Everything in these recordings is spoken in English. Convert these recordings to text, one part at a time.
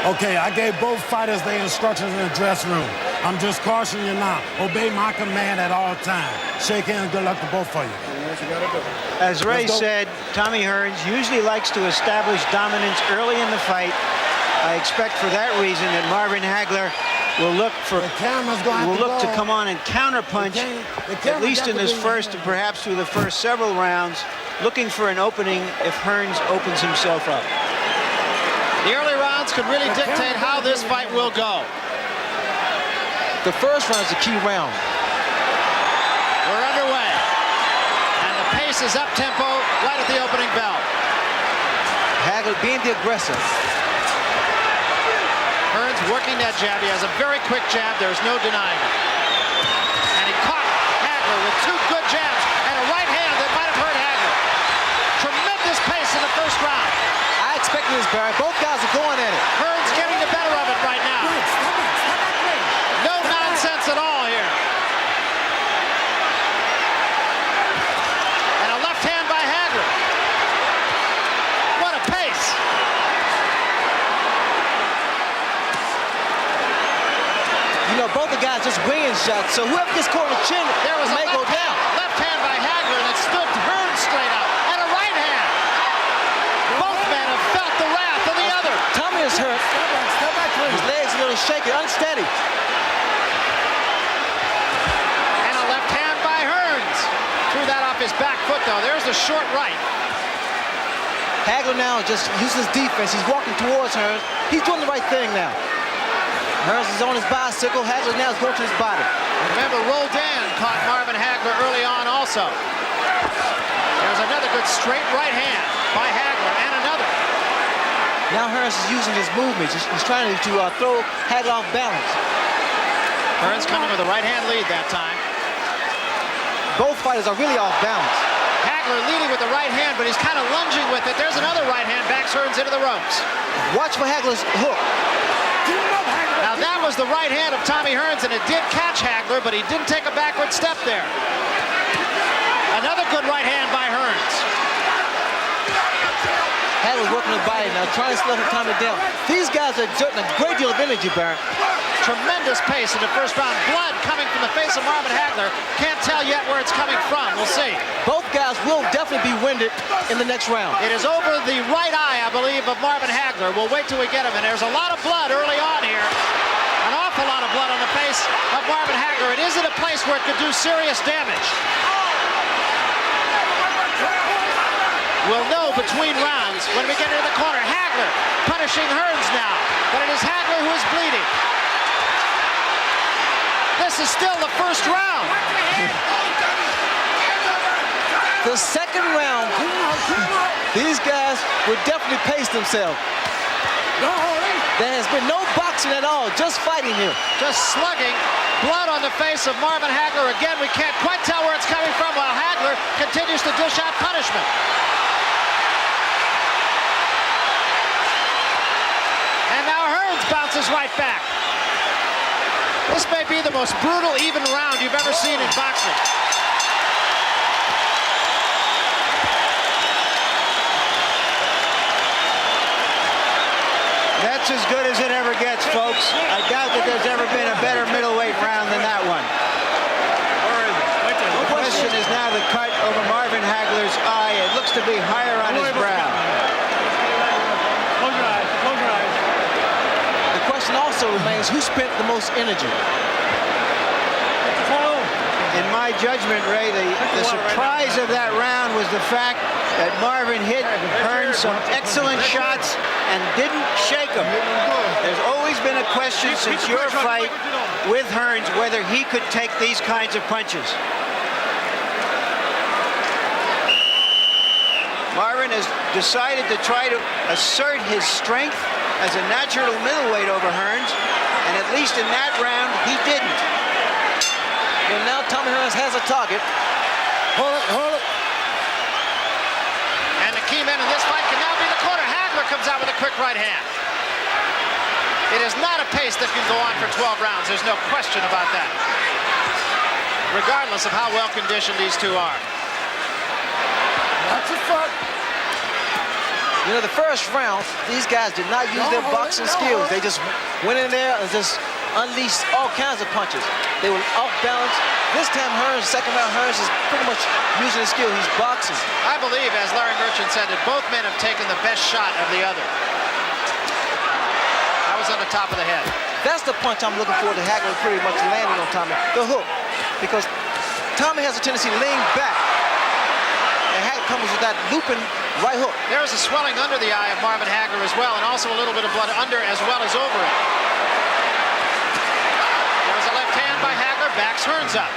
Okay, I gave both fighters their instructions in the dressing room. I'm just cautioning you now. Obey my command at all times. Shake hands. Good luck to both of you. As Ray said, Tommy Hearns usually likes to establish dominance early in the fight. I expect for that reason that Marvin Hagler will look to come on and counterpunch, at least in this first and perhaps through the first several rounds, looking for an opening if Hearns opens himself up. The early rounds could really dictate how this fight will go. The first round is a key round. We're underway. And the pace is up-tempo right at the opening bell. Hagler being the aggressor. Hearns working that jab. He has a very quick jab. There's no denying it. And he caught Hagler with two good jabs and a right hand that might have hurt Hagler. Tremendous pace in the first round. I expected this, Barry. Both guys are going at it. Hearns getting the better of it right now. No nonsense at all here. And a left hand by Hagler. What a pace. You know, both the guys just winging shots, so whoever gets caught in the chin may go down. Left hand by Hagler that stood Hearns straight up. And a right hand. Both men have felt the wrath of the other. Tommy is hurt. His legs a little shaky, unsteady. And a left hand by Hearns. Threw that off his back foot, though. There's the short right. Hagler now just uses defense. He's walking towards Hearns. He's doing the right thing now. Hearns is on his bicycle. Hagler now is going to his body. Remember, Roldan caught Marvin Hagler early on also. There's another good straight right hand by Hagler, and another. Now Hearns is using his movement. He's trying to throw Hagler off balance. Hearns coming with a right hand lead that time. Both fighters are really off balance. Hagler leading with the right hand, but he's kind of lunging with it. There's another right hand, backs Hearns into the ropes. Watch for Hagler's hook. Now that was the right hand of Tommy Hearns, and it did catch Hagler, but he didn't take a backward step there. Another good right hand by Hearns. Hagler's working his body now, trying to slow Tommy down. These guys are exerting a great deal of energy, Baron. Tremendous pace in the first round. Blood coming from the face of Marvin Hagler. Can't tell yet where it's coming from. We'll see. Both guys will definitely be winded in the next round. It is over the right eye, I believe, of Marvin Hagler. We'll wait till we get him. And there's a lot of blood early on here. An awful lot of blood on the face of Marvin Hagler. It is in a place where it could do serious damage. We'll know between rounds when we get into the corner. Hagler punishing Hearns now. But it is Hagler who is bleeding. This is still the first round. The second round, these guys would definitely pace themselves. There has been no boxing at all, just fighting here. Just slugging. Blood on the face of Marvin Hagler. Again, we can't quite tell where it's coming from while Hagler continues to dish out punishment. And now Hearns bounces right back. This may be the most brutal, even round you've ever seen in boxing. That's as good as it ever gets, folks. I doubt that there's ever been a better middleweight round than that one. The question is now the cut over Marvin Hagler's eye. It looks to be higher on his brow. Close your eyes. Close your eyes. The question also remains, who spent the most energy? In my judgment, Ray, the surprise of that round was the fact that Marvin hit Hearns some excellent shots and didn't shake him. There's always been a question since your fight with Hearns whether he could take these kinds of punches. Marvin has decided to try to assert his strength as a natural middleweight over Hearns, and at least in that round, he didn't. And now Tommy Hearns has a target. Hold it, hold it. And the key man in this fight can now be the corner. Hagler comes out with a quick right hand. It is not a pace that can go on for 12 rounds. There's no question about that. Regardless of how well conditioned these two are. Watch your foot. You know, the first round, these guys did not use their boxing skills. They just went in there and just unleashed all kinds of punches. They were off balance. This time, Hearns, second round, Hearns is pretty much using his skill. He's boxing. I believe, as Larry Merchant said, that both men have taken the best shot of the other. That was on the top of the head. That's the punch I'm looking for to Hagler pretty much landing on Tommy. The hook. Because Tommy has a tendency to lean back. And Hagler comes with that looping right hook. There was a swelling under the eye of Marvin Hagler as well, and also a little bit of blood under as well as over it. There was a left hand by Hagler, backs Hearns up.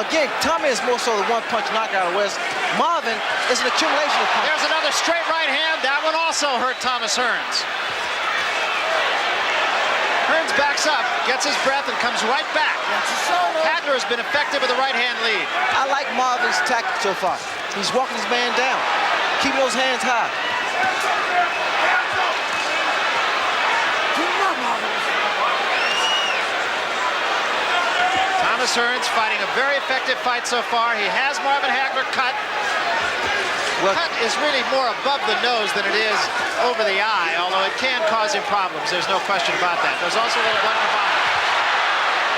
Again, Tommy is more so the one-punch knockout of West. Marvin is an accumulation of punches. There's another straight right hand. That one also hurt Thomas Hearns. Hearns backs up, gets his breath, and comes right back. Hagler has been effective with the right-hand lead. I like Marvin's tactic so far. He's walking his man down, keeping those hands high. Thomas Hearns fighting a very effective fight so far. He has Marvin Hagler cut. Cut is really more above the nose than it is over the eye, although it can cause him problems. There's no question about that. There's also a little blood in the bottom.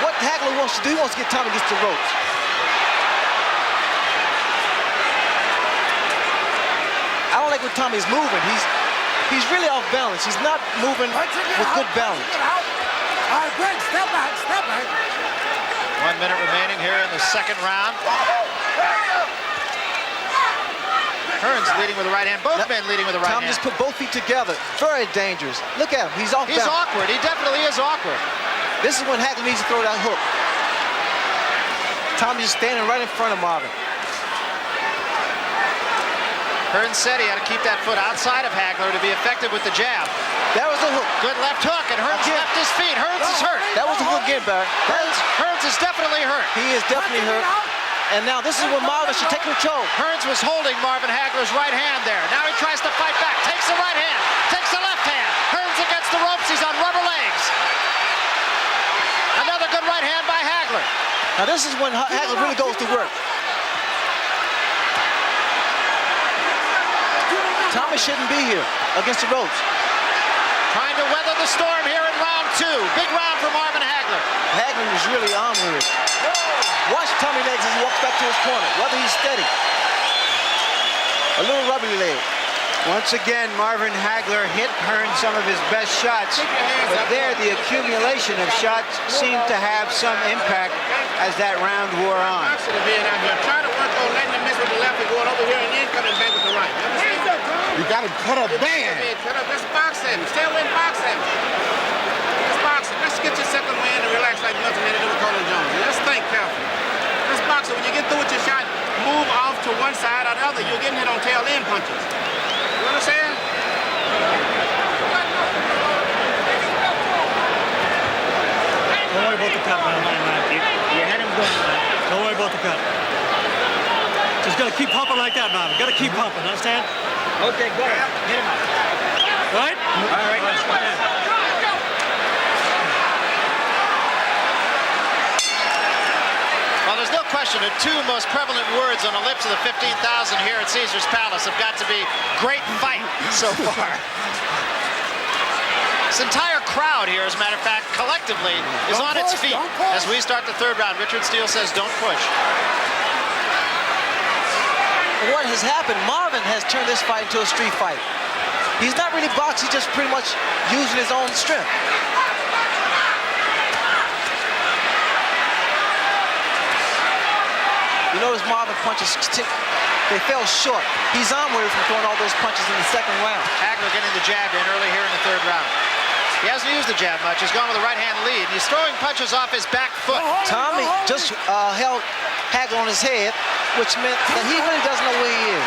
What Hagler wants to do, he wants to get Tommy against the ropes. I don't like when Tommy's moving. He's really off balance. He's not moving with good balance. All right, Greg, step back, step back. 1 minute remaining here in the second round. Hearns leading with the right hand. Both men leading with the right Tommy hand. just put both feet together. Very dangerous. Look at him. He's off balance. He's awkward. He definitely is awkward. This is when Hagler needs to throw that hook. Tommy's just standing right in front of Marvin. Hearns said he had to keep that foot outside of Hagler to be effective with the jab. That was the hook. Good left hook, and Hearns left his feet. Hearns is hurt. That was the hook again, Barry. Hearns is definitely hurt. He is definitely hurt. And now this is when Marvin should take control. Hearns was holding Marvin Hagler's right hand there. Now he tries to fight back. Takes the right hand. Takes the left hand. Hearns against the ropes. He's on rubber legs. Another good right hand by Hagler. Now this is when Hagler really goes to work. Tommy shouldn't be here against the ropes. Trying to weather the storm here in round 2. Big round for Marvin Hagler. Hagler is really on with it. Watch Tommy legs as he walks back to his corner, whether he's steady. A little rubbery leg. Once again, Marvin Hagler hit Hearns some of his best shots, but there the accumulation of shots seemed to have some impact as that round wore on. Try to work on letting him miss with the left and going over here and then coming back with the right. You got to cut a band. Let's box him. Stay away and box him. Let's box him. Let's get your second win and relax like nothing had to do with Colin Jones. Let's think carefully. Let's box it. When you get through with your shot, move off to one side or the other. You're getting hit on tail end punches. You understand? Don't worry about the cut, man. You had him going, man. Don't worry about the cut. Just gotta keep pumping like that, man. Gotta keep pumping, understand? Okay, go ahead. Hit him up. Right? All right. Well, there's no question the two most prevalent words on the lips of the 15,000 here at Caesar's Palace have got to be great fight so far. This entire crowd here, as a matter of fact, collectively is on its feet as we start the third round. Richard Steele says don't push. What has happened, Marvin has turned this fight into a street fight. He's not really boxing, he's just pretty much using his own strength. You notice Marvin punches, they fell short. He's on with it from throwing all those punches in the second round. Hagler getting the jab in early here in the third round. He hasn't used the jab much. He's gone with a right-hand lead. He's throwing punches off his back foot. Tommy just held Hagler on his head, which meant that he really doesn't know where he is.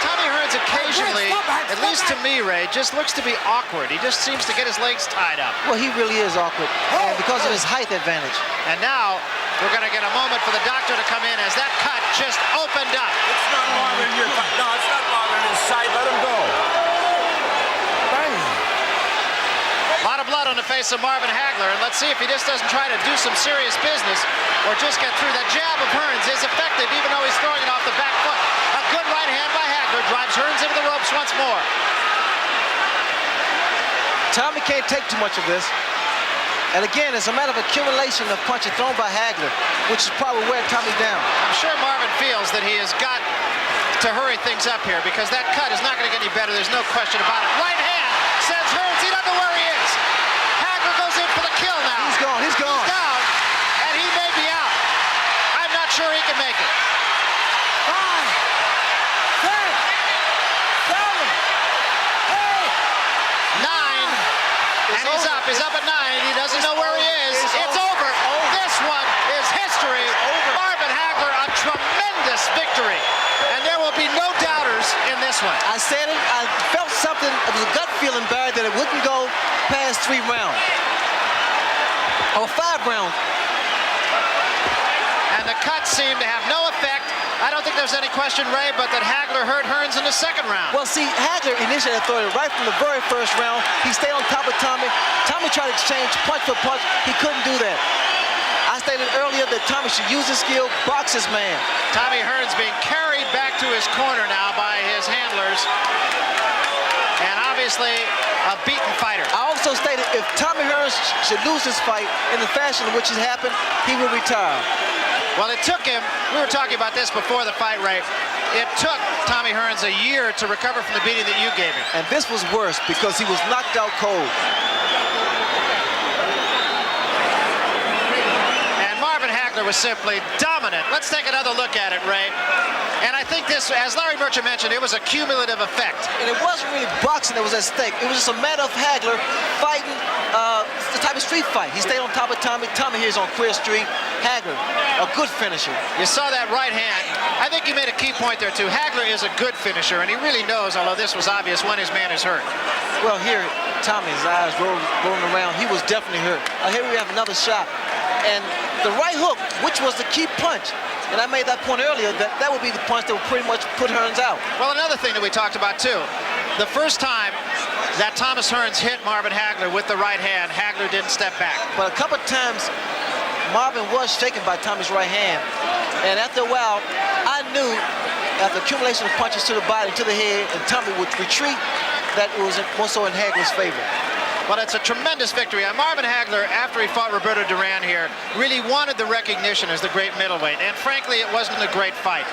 Tommy Hearns occasionally, at least to me, Ray, just looks to be awkward. He just seems to get his legs tied up. Well, he really is awkward, and because of his height advantage. And now we're going to get a moment for the doctor to come in as that cut just opened up. It's not Marvin in your No, it's not Marvin in his sight. Let him go. A lot of blood on the face. face of Marvin Hagler, and let's see if he just doesn't try to do some serious business or just get through. That jab of Hearns is effective, even though he's throwing it off the back foot. A good right hand by Hagler drives Hearns into the ropes once more. Tommy can't take too much of this. And again, it's a matter of accumulation of punches thrown by Hagler, which is probably wearing Tommy down. I'm sure Marvin feels that he has got to hurry things up here because that cut is not going to get any better. There's no question about it. Right hand sends Hearns. He doesn't know where he is. Hagler goes in for the kill now. He's gone. He's gone. He's down, and he may be out. I'm not sure he can make it. 5, 6, 7, 8, 9, and he's up. He's up at 9. He doesn't know where he is. It's over. This one is history. Marvin Hagler, a tremendous victory. And there will be no doubters in this one. I said it. I felt something. It was a gut feeling, Barry, that it wouldn't go past 3 rounds. Or 5 rounds. And the cuts seem to have no effect. I don't think there's any question, Ray, but that Hagler hurt Hearns in the second round. Well, see, Hagler initially threw it right from the very first round. He stayed on top of Tommy. Tommy tried to exchange punch for punch. He couldn't do that. I stated earlier that Tommy should use his skill, box his man. Tommy Hearns being carried back to his corner now by his handlers. And obviously a beaten fighter. I also stated if Tommy Hearns should lose this fight in the fashion in which it happened, he would retire. Well, it took him, we were talking about this before the fight, Ray. It took Tommy Hearns a year to recover from the beating that you gave him. And this was worse because he was knocked out cold. And Marvin Hagler was simply dominant. Let's take another look at it, Ray. And I think this, as Larry Merchant mentioned, it was a cumulative effect. And it wasn't really boxing that was at stake. It was just a matter of Hagler fighting the type of street fight. He stayed on top of Tommy. Tommy here is on Queer Street. Hagler, a good finisher. You saw that right hand. I think you made a key point there, too. Hagler is a good finisher, and he really knows, although this was obvious, when his man is hurt. Well, here, Tommy's eyes rolling around. He was definitely hurt. Here we have another shot. And the right hook, which was the key punch, and I made that point earlier, that would be the punch that would pretty much put Hearns out. Well, another thing that we talked about, too, the first time that Thomas Hearns hit Marvin Hagler with the right hand, Hagler didn't step back. But a couple of times, Marvin was shaken by Tommy's right hand. And after a while, I knew after accumulation of punches to the body, to the head, and Tommy would retreat, that it was more so in Hagler's favor. Well, it's a tremendous victory. Marvin Hagler, after he fought Roberto Duran here, really wanted the recognition as the great middleweight. And frankly, it wasn't a great fight.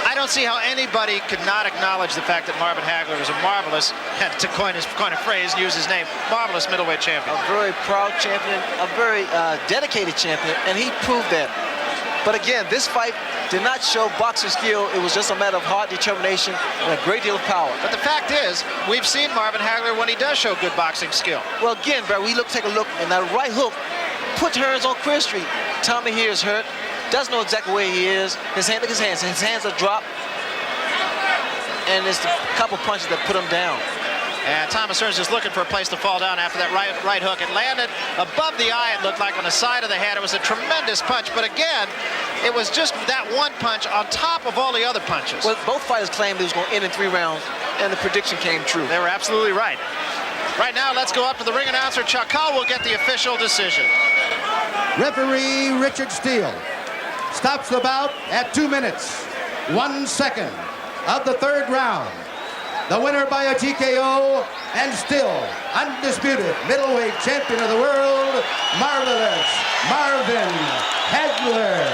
I don't see how anybody could not acknowledge the fact that Marvin Hagler is a marvelous, and to coin a phrase, use his name, marvelous middleweight champion. A very proud champion, a very dedicated champion, and he proved that. But again, this fight did not show boxing skill. It was just a matter of hard determination and a great deal of power. But the fact is, we've seen Marvin Hagler when he does show good boxing skill. Well, again, Brad, take a look, and that right hook put Hearns on Queer Street. Tommy here is hurt. Doesn't know exactly where he is. His hand, look at his hands. His hands are dropped. And it's a couple punches that put him down. And Thomas Hearns is looking for a place to fall down after that right hook. It landed above the eye, it looked like, on the side of the head. It was a tremendous punch. But again, it was just that one punch on top of all the other punches. Well, both fighters claimed it was going to end in 3 rounds, and the prediction came true. They were absolutely right. Right now, let's go up to the ring announcer. Chuck Hull will get the official decision. Referee Richard Steele stops the bout at 2 minutes, 1 second of the 3rd round. The winner by a TKO and still undisputed middleweight champion of the world, Marvellous Marvin Hagler.